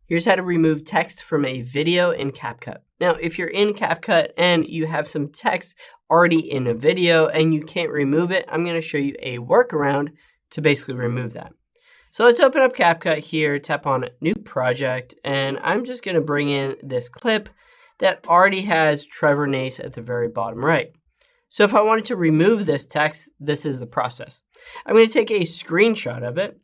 Here's how to remove text from a video in CapCut. Now, if you're in CapCut and you have some text already in a video and you can't remove it, I'm going to show you a workaround to basically remove that. So let's open up CapCut here, tap on New Project, and I'm just going to bring in this clip that already has Trevor Nace at the very bottom right. So if I wanted to remove this text, this is the process. I'm going to take a screenshot of it,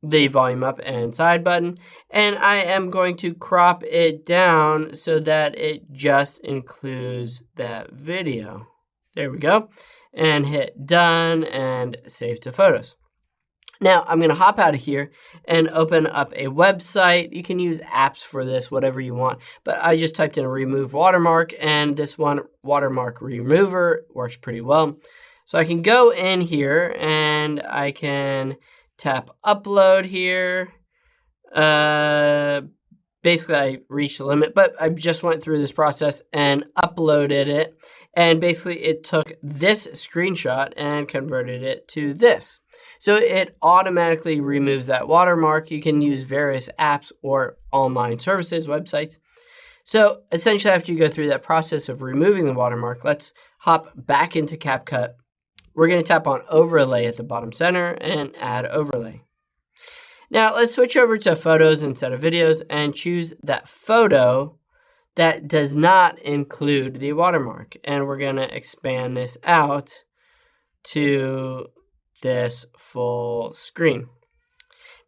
the volume up and side button, and I am going to crop it down so that it just includes that video. There we go. And hit done and save to photos. Now I'm going to hop out of here and open up a website. You can use apps for this, whatever you want, but I just typed in remove watermark, and this one, watermark remover, works pretty well. So I can go in here and I can tap upload here. Basically, I reached the limit, but I just went through this process and uploaded it. And basically, it took this screenshot and converted it to this. So it automatically removes that watermark. You can use various apps or online services, websites. So essentially, after you go through that process of removing the watermark, let's hop back into CapCut. We're going to tap on Overlay at the bottom center and add Overlay. Now let's switch over to Photos instead of Videos and choose that photo that does not include the watermark. And we're going to expand this out to this full screen.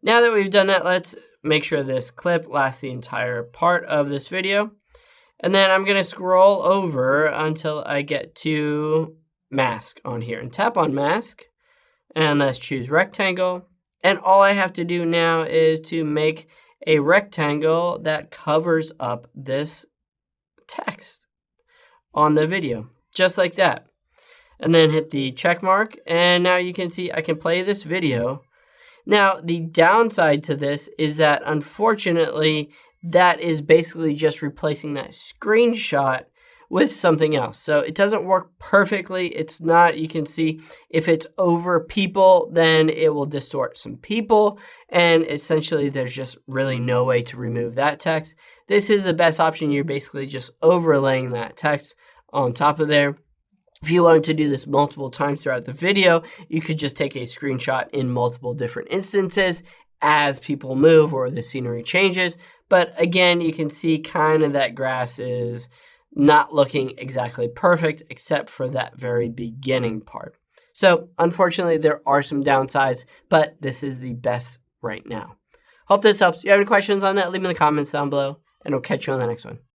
Now that we've done that, let's make sure this clip lasts the entire part of this video. And then I'm going to scroll over until I get to mask on here and tap on mask, and let's choose rectangle. And all I have to do now is to make a rectangle that covers up this text on the video, just like that. And then hit the check mark, and now you can see I can play this video. Now the downside to this is that unfortunately that is basically just replacing that screenshot with something else. So it doesn't work perfectly. It's not, you can see if it's over people, then it will distort some people. And essentially there's just really no way to remove that text. This is the best option. You're basically just overlaying that text on top of there. If you wanted to do this multiple times throughout the video, you could just take a screenshot in multiple different instances as people move or the scenery changes. But again, you can see kind of that grass is not looking exactly perfect except for that very beginning part. So unfortunately, there are some downsides, but this is the best right now. Hope this helps. If you have any questions on that, leave them in the comments down below, and I'll catch you on the next one.